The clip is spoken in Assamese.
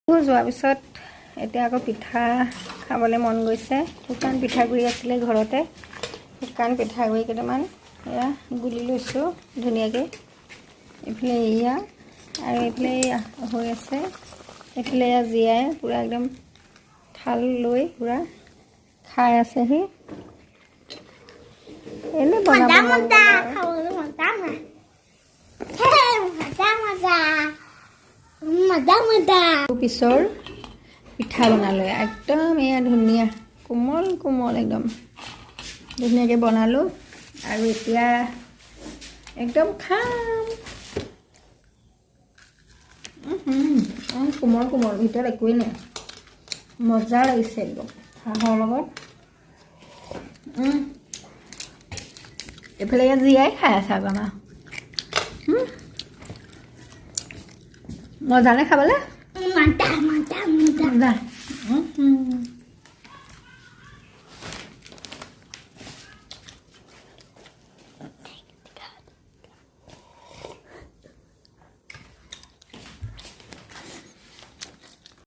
যোৱাৰ পিছত এতিয়া আকৌ পিঠা খাবলৈ মন গৈছে। শুকান পিঠাগুড়ি আছিলে ঘৰতে, শুকান পিঠাগুড়ি কেইটামান এয়া গুলি লৈছোঁ ধুনীয়াকৈ। এইফালে এয়া আৰু এইফালে এয়া হৈ আছে, এইফালে এয়া জীয়াই পূৰা একদম থাল লৈ পূৰা খাই আছেহি। এনেই বনাব মন পিছৰ পিঠা বনালোঁ একদম এয়া ধুনীয়া কোমল কোমল একদম ধুনীয়াকৈ বনালোঁ। আৰু এতিয়া একদম খাম। কোমল কোমল, ভিতৰত একোৱেই নাই, মজা লাগিছে একদম হাঁহৰ লগত। এইফালে ইয়াত জীয়াই খাই আছে আকৌ আমাৰ। মজা নে খাবলৈ? মজা।